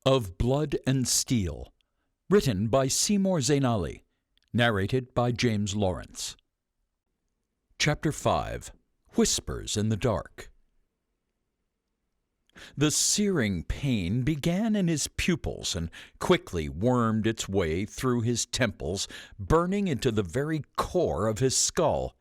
Of Blood and Steel, written by Seymour Zainali, narrated by James Lawrence. Chapter 5. Whispers in the Dark. The searing pain began in his pupils and quickly wormed its way through his temples, burning into the very core of his skull.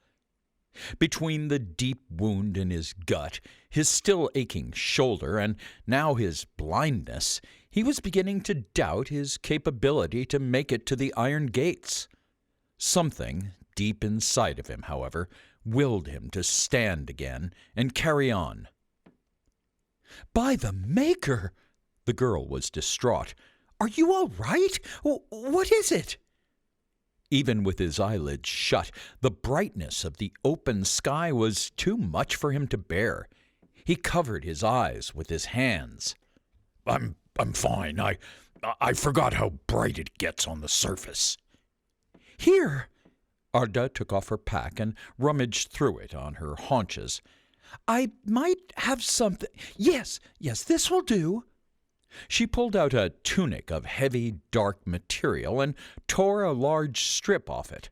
Between the deep wound in his gut, his still aching shoulder, and now his blindness, he was beginning to doubt his capability to make it to the iron gates. Something deep inside of him, however, willed him to stand again and carry on. "By the Maker!" The girl was distraught. "Are you all right? What is it?" Even with his eyelids shut, the brightness of the open sky was too much for him to bear. He covered his eyes with his hands. I'm fine. I forgot how bright it gets on the surface." "Here!" Arda took off her pack and rummaged through it on her haunches. "I might have something. Yes, this will do." She pulled out a tunic of heavy, dark material and tore a large strip off it.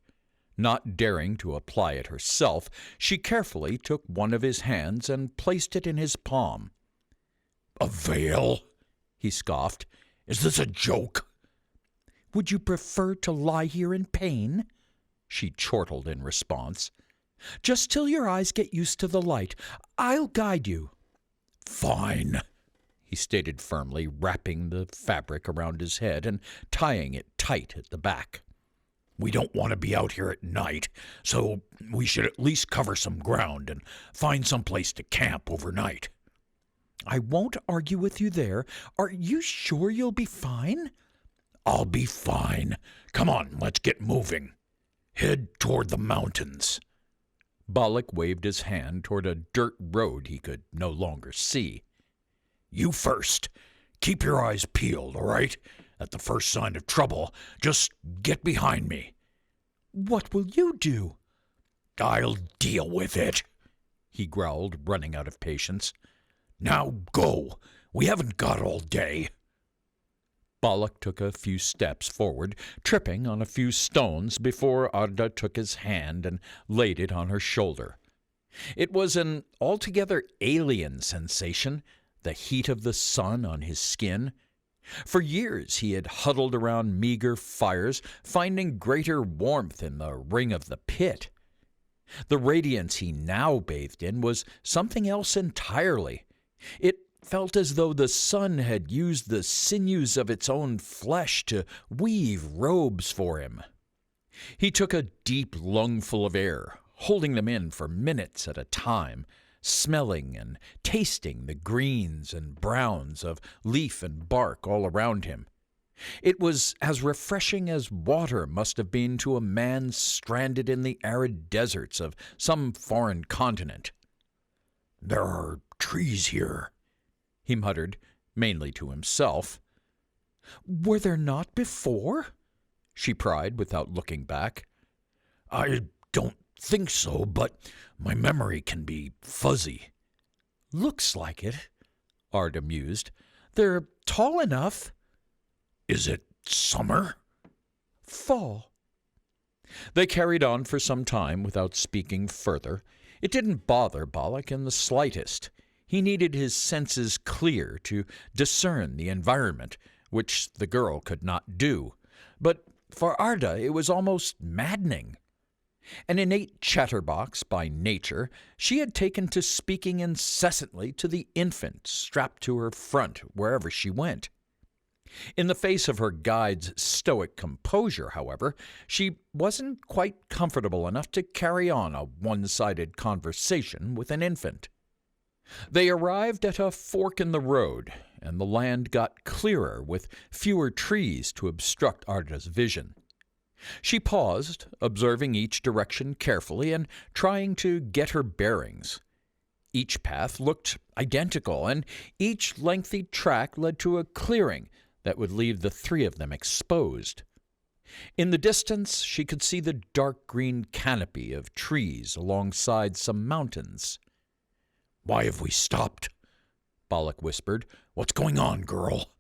Not daring to apply it herself, she carefully took one of his hands and placed it in his palm. "A veil?" he scoffed. "Is this a joke?" "Would you prefer to lie here in pain?" she chortled in response. "Just till your eyes get used to the light. I'll guide you." "Fine," he stated firmly, wrapping the fabric around his head and tying it tight at the back. "We don't want to be out here at night, so we should at least cover some ground and find some place to camp overnight." "I won't argue with you there. Are you sure you'll be fine?" "I'll be fine. Come on, let's get moving. Head toward the mountains." Balak waved his hand toward a dirt road he could no longer see. "You first. Keep your eyes peeled, all right? At the first sign of trouble, just get behind me." "What will you do?" "I'll deal with it," he growled, running out of patience. "Now go. We haven't got all day." Balak took a few steps forward, tripping on a few stones before Arda took his hand and laid it on her shoulder. It was an altogether alien sensation, the heat of the sun on his skin. For years he had huddled around meager fires, finding greater warmth in the ring of the pit. The radiance he now bathed in was something else entirely. It felt as though the sun had used the sinews of its own flesh to weave robes for him. He took a deep lungful of air, holding them in for minutes at a time, smelling and tasting the greens and browns of leaf and bark all around him. It was as refreshing as water must have been to a man stranded in the arid deserts of some foreign continent. "There are trees here," he muttered, mainly to himself. "Were there not before?" she cried without looking back. "I don't think so, but my memory can be fuzzy." "Looks like it," Arda mused. "They're tall enough." "Is it summer?" "Fall." They carried on for some time without speaking further. It didn't bother Balak in the slightest. He needed his senses clear to discern the environment, which the girl could not do. But for Arda it was almost maddening. An innate chatterbox by nature, she had taken to speaking incessantly to the infant strapped to her front wherever she went. In the face of her guide's stoic composure, however, she wasn't quite comfortable enough to carry on a one-sided conversation with an infant. They arrived at a fork in the road, and the land got clearer with fewer trees to obstruct Arda's vision. She paused, observing each direction carefully and trying to get her bearings. Each path looked identical, and each lengthy track led to a clearing that would leave the three of them exposed. In the distance, she could see the dark green canopy of trees alongside some mountains. "Why have we stopped?" Balak whispered. "What's going on, girl?"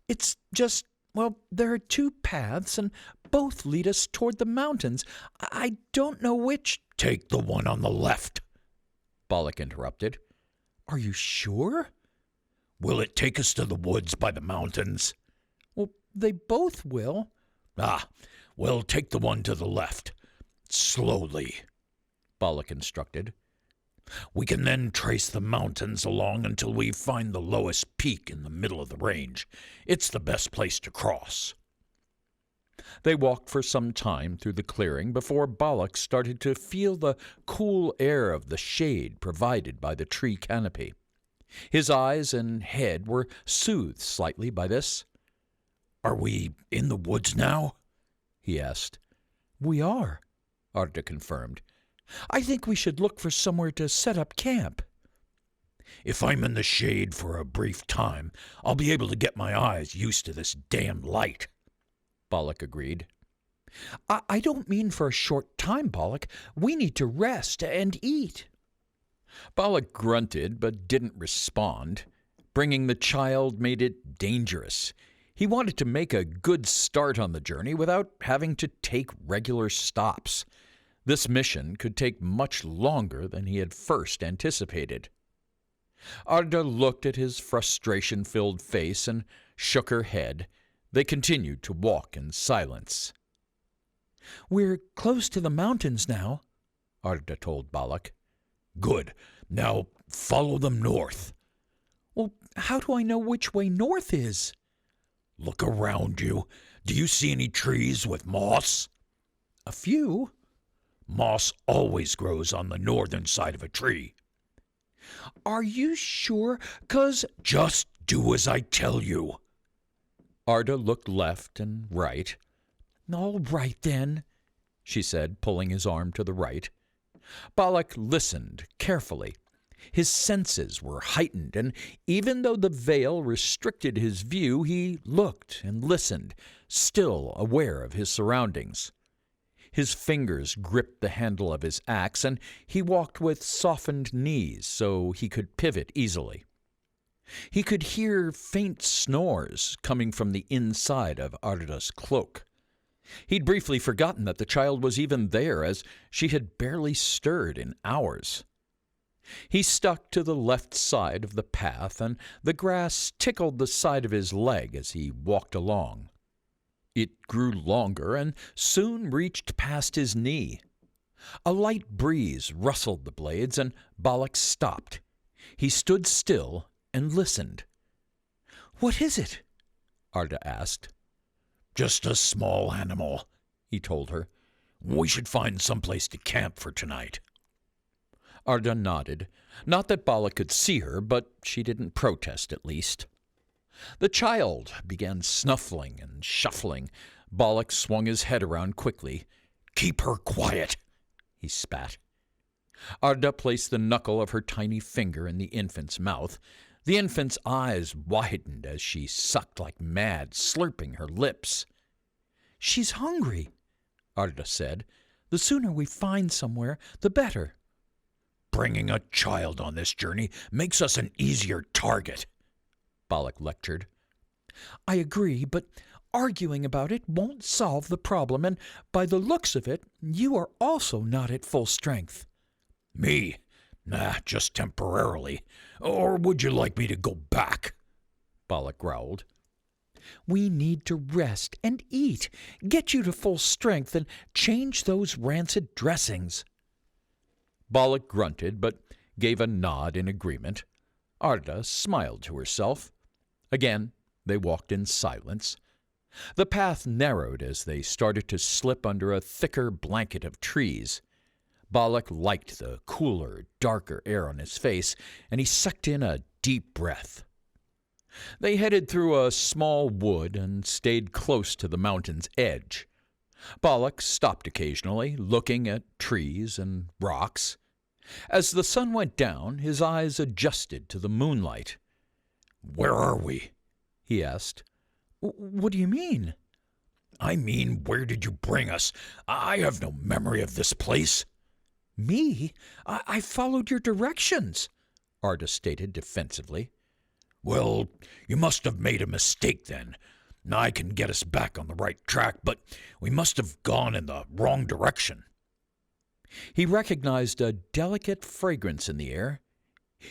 It's just, well, there are two paths, and both lead us toward the mountains. I don't know which—" "Take the one on the left," Balak interrupted. "Are you sure?" "Will it take us to the woods by the mountains?" "Well, they both will." Well, take the one to the left. Slowly," Balak instructed. "We can then trace the mountains along until we find the lowest peak in the middle of the range. It's the best place to cross." They walked for some time through the clearing before Balak started to feel the cool air of the shade provided by the tree canopy. His eyes and head were soothed slightly by this. "Are we in the woods now?" he asked. "We are," Arda confirmed. "I think we should look for somewhere to set up camp." "If I'm in the shade for a brief time, I'll be able to get my eyes used to this damn light," Balak agreed. I don't mean for a short time, Balak. We need to rest and eat." Balak grunted but didn't respond. Bringing the child made it dangerous. He wanted to make a good start on the journey without having to take regular stops. This mission could take much longer than he had first anticipated. Arda looked at his frustration-filled face and shook her head. They continued to walk in silence. "We're close to the mountains now," Arda told Balak. "Good. Now follow them north." "Well, how do I know which way north is?" "Look around you. Do you see any trees with moss?" "A few." "Moss always grows on the northern side of a tree." "Are you sure? 'Cause—" "Just do as I tell you." Arda looked left and right. "All right, then," she said, pulling his arm to the right. Balak listened carefully. His senses were heightened, and even though the veil restricted his view, he looked and listened, still aware of his surroundings. His fingers gripped the handle of his axe, and he walked with softened knees so he could pivot easily. He could hear faint snores coming from the inside of Arda's cloak. He'd briefly forgotten that the child was even there, as she had barely stirred in hours. He stuck to the left side of the path, and the grass tickled the side of his leg as he walked along. It grew longer and soon reached past his knee. A light breeze rustled the blades, and Balak stopped. He stood still and listened. "What is it?" Arda asked. "Just a small animal," he told her. "We should find some place to camp for tonight." Arda nodded. Not that Balak could see her, but she didn't protest, at least. The child began snuffling and shuffling. Balak swung his head around quickly. "Keep her quiet," he spat. Arda placed the knuckle of her tiny finger in the infant's mouth. The infant's eyes widened as she sucked like mad, slurping her lips. "She's hungry," Arda said. "The sooner we find somewhere, the better." "Bringing a child on this journey makes us an easier target," Balak lectured. "I agree, but arguing about it won't solve the problem, and by the looks of it, you are also not at full strength." "Me? Just temporarily. Or would you like me to go back?" Balak growled. "We need to rest and eat, get you to full strength, and change those rancid dressings." Balak grunted, but gave a nod in agreement. Arda smiled to herself. Again, they walked in silence. The path narrowed as they started to slip under a thicker blanket of trees. Balak liked the cooler, darker air on his face, and he sucked in a deep breath. They headed through a small wood and stayed close to the mountain's edge. Balak stopped occasionally, looking at trees and rocks. As the sun went down, his eyes adjusted to the moonlight. "Where are we?" he asked. "What do you mean?" "I mean, where did you bring us? I have no memory of this place." "Me? I followed your directions," Arda stated defensively. Well, you must have made a mistake then. I can get us back on the right track, but we must have gone in the wrong direction. He recognized a delicate fragrance in the air.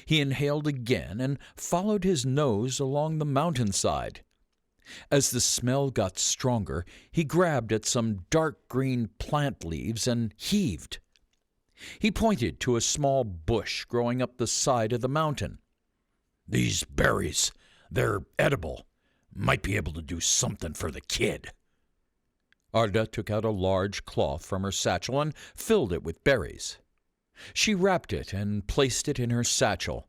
He inhaled again and followed his nose along the mountainside. As the smell got stronger, he grabbed at some dark green plant leaves and heaved. He pointed to a small bush growing up the side of the mountain. These berries, they're edible. Might be able to do something for the kid. Arda took out a large cloth from her satchel and filled it with berries. She wrapped it and placed it in her satchel.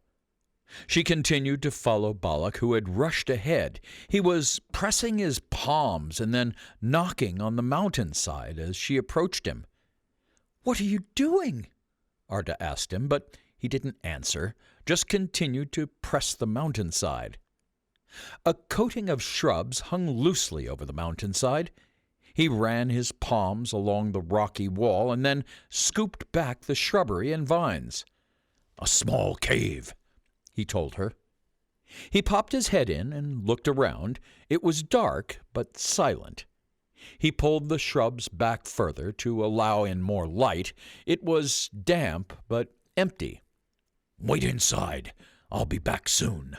She continued to follow Balak, who had rushed ahead. He was pressing his palms and then knocking on the mountainside as she approached him. "What are you doing?" Arda asked him, but he didn't answer, just continued to press the mountainside. A coating of shrubs hung loosely over the mountainside. He ran his palms along the rocky wall and then scooped back the shrubbery and vines. "A small cave," he told her. He popped his head in and looked around. It was dark, but silent. He pulled the shrubs back further to allow in more light. It was damp, but empty. "Wait inside. I'll be back soon."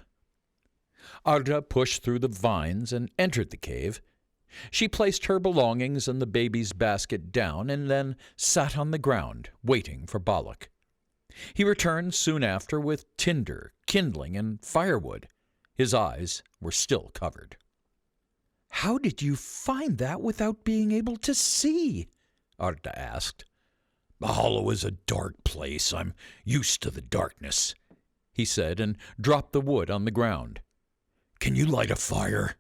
Arda pushed through the vines and entered the cave. She placed her belongings and the baby's basket down and then sat on the ground, waiting for Balak. He returned soon after with tinder, kindling, and firewood. His eyes were still covered. "How did you find that without being able to see?" Arda asked. "The hollow is a dark place. I'm used to the darkness," he said, and dropped the wood on the ground. "Can you light a fire?"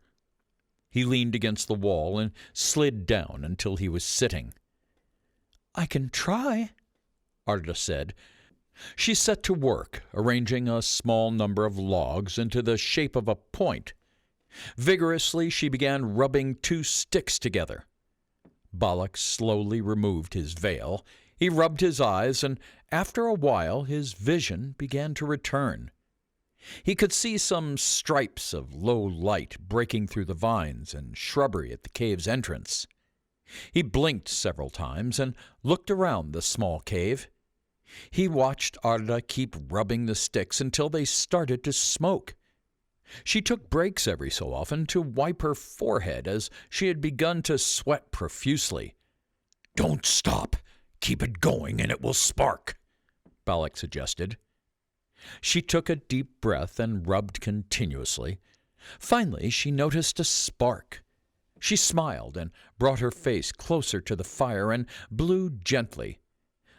He leaned against the wall and slid down until he was sitting. "I can try," Arda said. She set to work, arranging a small number of logs into the shape of a point. Vigorously she began rubbing 2 sticks together. Balak slowly removed his veil. He rubbed his eyes, and after a while his vision began to return. He could see some stripes of low light breaking through the vines and shrubbery at the cave's entrance. He blinked several times and looked around the small cave. He watched Arda keep rubbing the sticks until they started to smoke. She took breaks every so often to wipe her forehead as she had begun to sweat profusely. "Don't stop. Keep it going and it will spark," Balak suggested. She took a deep breath and rubbed continuously. Finally, she noticed a spark. She smiled and brought her face closer to the fire and blew gently.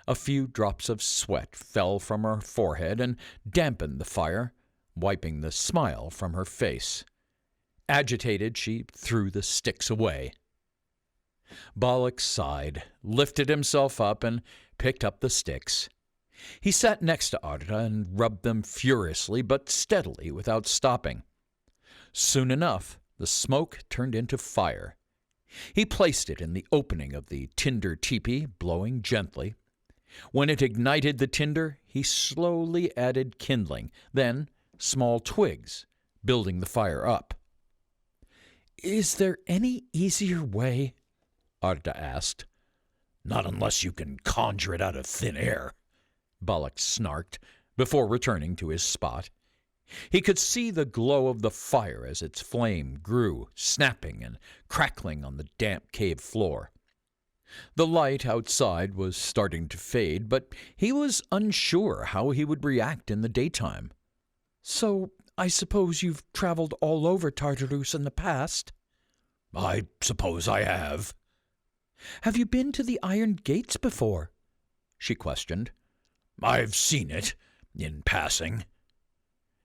A few drops of sweat fell from her forehead and dampened the fire, wiping the smile from her face. Agitated, she threw the sticks away. Balak sighed, lifted himself up, and picked up the sticks. He sat next to Arda and rubbed them furiously but steadily without stopping. Soon enough, the smoke turned into fire. He placed it in the opening of the tinder teepee, blowing gently. When it ignited the tinder, he slowly added kindling, then small twigs, building the fire up. "Is there any easier way?" Arda asked. "Not unless you can conjure it out of thin air," Balak snarked, before returning to his spot. He could see the glow of the fire as its flame grew, snapping and crackling on the damp cave floor. The light outside was starting to fade, but he was unsure how he would react in the daytime. "So I suppose you've traveled all over Tartaurus in the past?" "I suppose I have." "Have you been to the Iron Gates before?" she questioned. "I've seen it, in passing."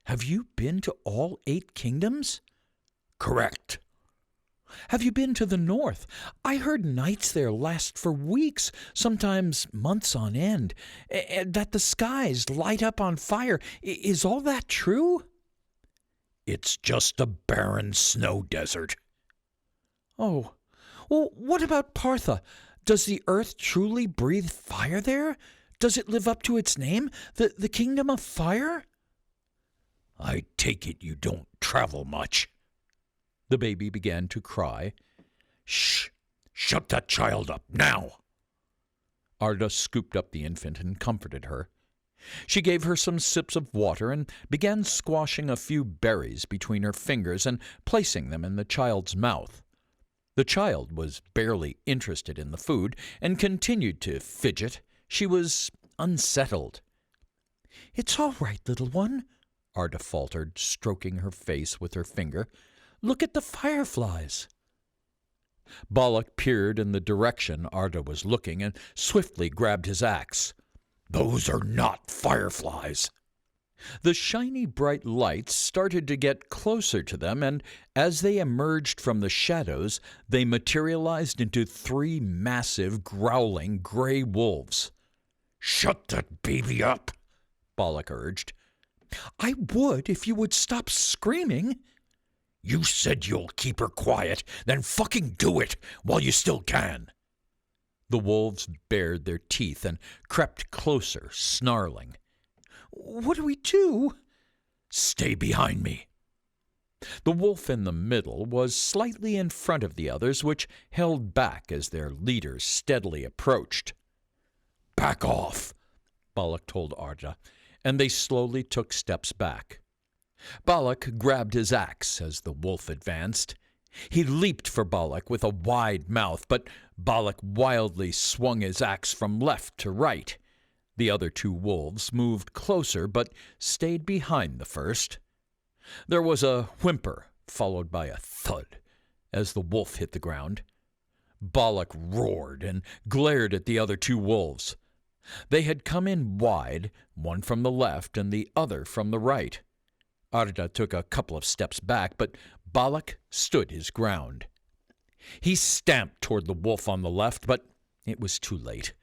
"Have you been to all 8 kingdoms?" "Correct." "Have you been to the north? I heard nights there last for weeks, sometimes months on end, that the skies light up on fire. Is all that true?" "It's just a barren snow desert." "Oh, well, what about Partha? Does the earth truly breathe fire there? Does it live up to its name, the kingdom of fire?" I take it you don't travel much." The baby began to cry. "Shh! Shut that child up, now!" Arda scooped up the infant and comforted her. She gave her some sips of water and began squashing a few berries between her fingers and placing them in the child's mouth. The child was barely interested in the food and continued to fidget. She was unsettled. "It's all right, little one," Arda faltered, stroking her face with her finger. "Look at the fireflies." Balak peered in the direction Arda was looking and swiftly grabbed his axe. "Those are not fireflies." The shiny bright lights started to get closer to them, and as they emerged from the shadows, they materialized into 3 massive, growling gray wolves. "Shut that baby up," Balak urged. "I would if you would stop screaming." "You said you'll keep her quiet, then fucking do it while you still can." The wolves bared their teeth and crept closer, snarling. "What do we do?" "Stay behind me." The wolf in the middle was slightly in front of the others, which held back as their leader steadily approached. "Back off," Balak told Arda, and they slowly took steps back. Balak grabbed his axe as the wolf advanced. He leaped for Balak with a wide mouth, but Balak wildly swung his axe from left to right. The other 2 wolves moved closer, but stayed behind the first. There was a whimper, followed by a thud, as the wolf hit the ground. Balak roared and glared at the other 2 wolves. They had come in wide, one from the left and the other from the right. Arda took a couple of steps back, but Balak stood his ground. He stamped toward the wolf on the left, but it was too late.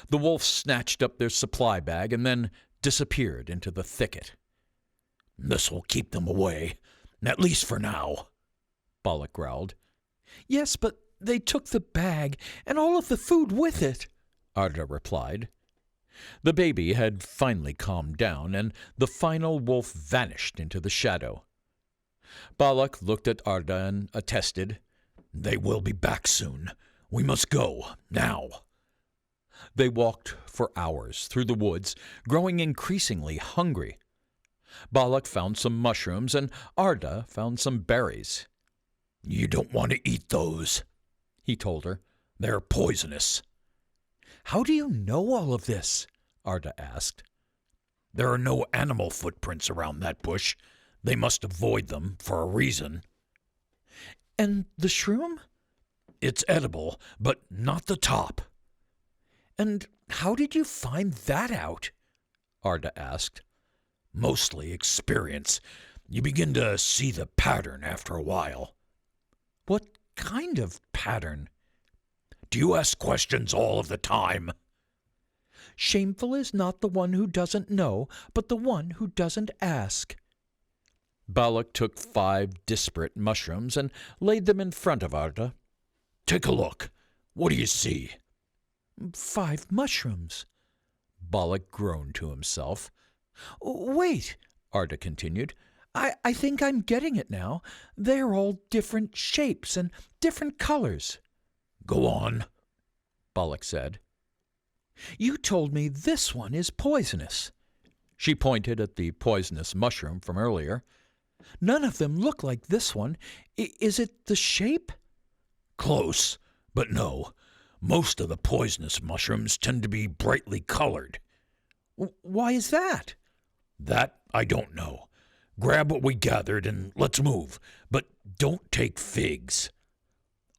The wolf snatched up their supply bag and then disappeared into the thicket. "This'll keep them away, at least for now," Balak growled. "Yes, but they took the bag and all of the food with it," Arda replied. The baby had finally calmed down, and the final wolf vanished into the shadow. Balak looked at Arda and attested. "They will be back soon. We must go, now." They walked for hours through the woods, growing increasingly hungry. Balak found some mushrooms, and Arda found some berries. "You don't want to eat those," he told her. "They're poisonous." "How do you know all of this?" Arda asked. "There are no animal footprints around that bush. They must avoid them for a reason." "And the shroom?" "It's edible, but not the top." "And how did you find that out?" Arda asked. "Mostly experience. You begin to see the pattern after a while." "What kind of pattern?" "Do you ask questions all of the time?" "Shameful is not the one who doesn't know, but the one who doesn't ask." Balak took 5 disparate mushrooms and laid them in front of Arda. "Take a look. What do you see?" 5 mushrooms. Balak groaned to himself. "Wait," Arda continued. I think I'm getting it now. They're all different shapes and different colors." "Go on," Balak said. "You told me this one is poisonous." She pointed at the poisonous mushroom from earlier. "None of them look like this one. Is it the shape?" "Close, but no. Most of the poisonous mushrooms tend to be brightly colored." "Why is that?" "That I don't know. Grab what we gathered and let's move, but don't take figs."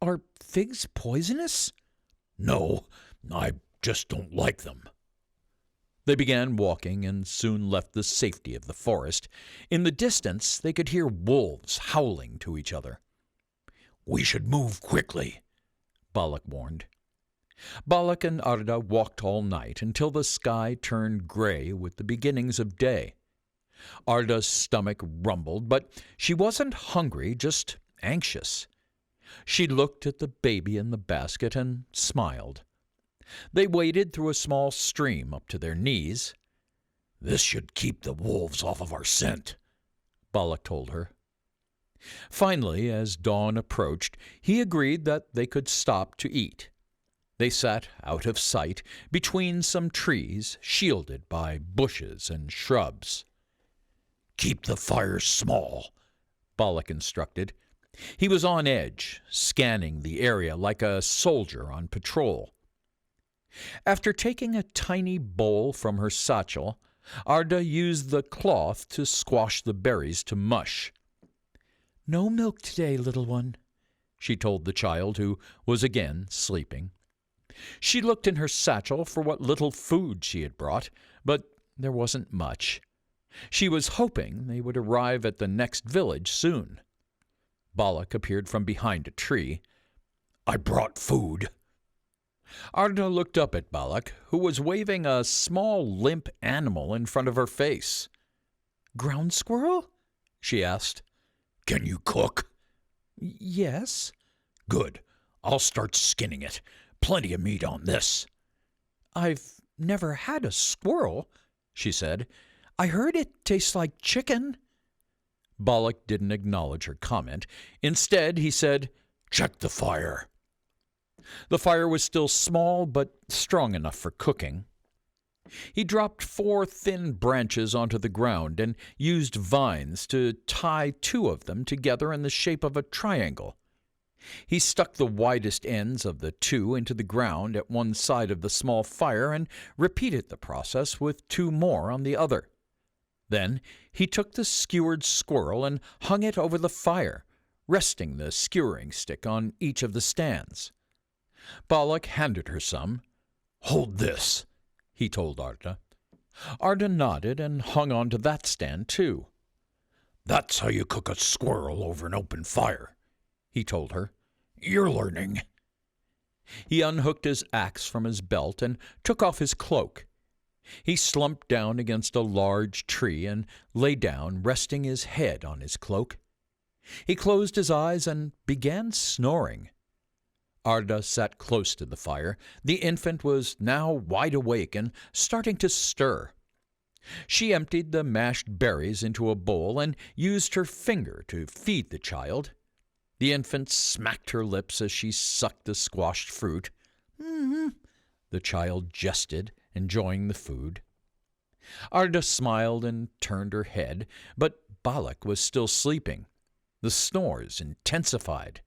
"Are figs poisonous?" "No, I just don't like them." They began walking and soon left the safety of the forest. In the distance, they could hear wolves howling to each other. "We should move quickly," Balak warned. Balak and Arda walked all night until the sky turned gray with the beginnings of day. Arda's stomach rumbled, but she wasn't hungry, just anxious. She looked at the baby in the basket and smiled. They waded through a small stream up to their knees. "This should keep the wolves off of our scent," Balak told her. Finally, as dawn approached, he agreed that they could stop to eat. They sat out of sight between some trees shielded by bushes and shrubs. "Keep the fire small," Balak instructed. He was on edge, scanning the area like a soldier on patrol. After taking a tiny bowl from her satchel, Arda used the cloth to squash the berries to mush. "No milk today, little one," she told the child, who was again sleeping. She looked in her satchel for what little food she had brought, but there wasn't much. She was hoping they would arrive at the next village soon. Balak appeared from behind a tree. "I brought food." Arda looked up at Balak, who was waving a small limp animal in front of her face. "Ground squirrel?" she asked. "Can you cook?" "Yes." "Good. I'll start skinning it. Plenty of meat on this." "I've never had a squirrel," she said. "I heard it tastes like chicken." Balak didn't acknowledge her comment. Instead, he said, "Check the fire." The fire was still small, but strong enough for cooking. He dropped 4 thin branches onto the ground and used vines to tie 2 of them together in the shape of a triangle. He stuck the widest ends of the 2 into the ground at one side of the small fire and repeated the process with 2 more on the other. Then he took the skewered squirrel and hung it over the fire, resting the skewering stick on each of the stands. Balak handed her some. "Hold this," he told Arda. Arda nodded and hung on to that stand too. "That's how you cook a squirrel over an open fire," he told her. "You're learning." He unhooked his axe from his belt and took off his cloak. He slumped down against a large tree and lay down, resting his head on his cloak. He closed his eyes and began snoring. Arda sat close to the fire. The infant was now wide awake and starting to stir. She emptied the mashed berries into a bowl and used her finger to feed the child. The infant smacked her lips as she sucked the squashed fruit. The child jested, enjoying the food. Arda smiled and turned her head, but Balak was still sleeping. The snores intensified.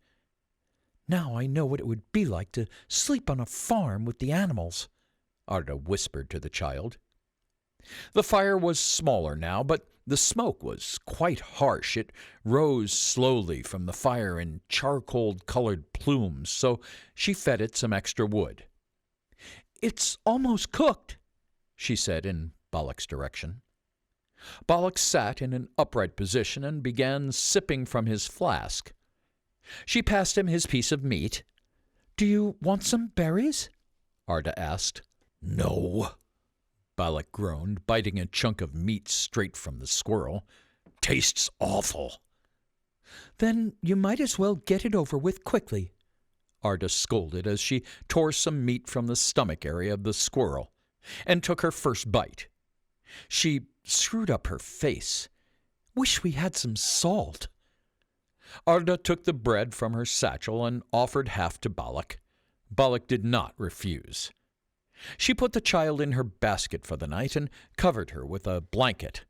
"Now I know what it would be like to sleep on a farm with the animals," Arda whispered to the child. The fire was smaller now, but the smoke was quite harsh. It rose slowly from the fire in charcoal-colored plumes, so she fed it some extra wood. "It's almost cooked," she said in Balak's direction. Balak sat in an upright position and began sipping from his flask. She passed him his piece of meat. "Do you want some berries?" Arda asked. "No," Balak groaned, biting a chunk of meat straight from the squirrel. "Tastes awful." "Then you might as well get it over with quickly," Arda scolded as she tore some meat from the stomach area of the squirrel and took her first bite. She screwed up her face. "Wish we had some salt." Arda took the bread from her satchel and offered half to Balak. Balak did not refuse. She put the child in her basket for the night and covered her with a blanket.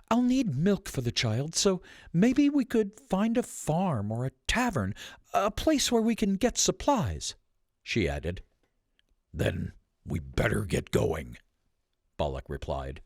"I'll need milk for the child, so maybe we could find a farm or a tavern, a place where we can get supplies," she added. "Then we better get going," Balak replied.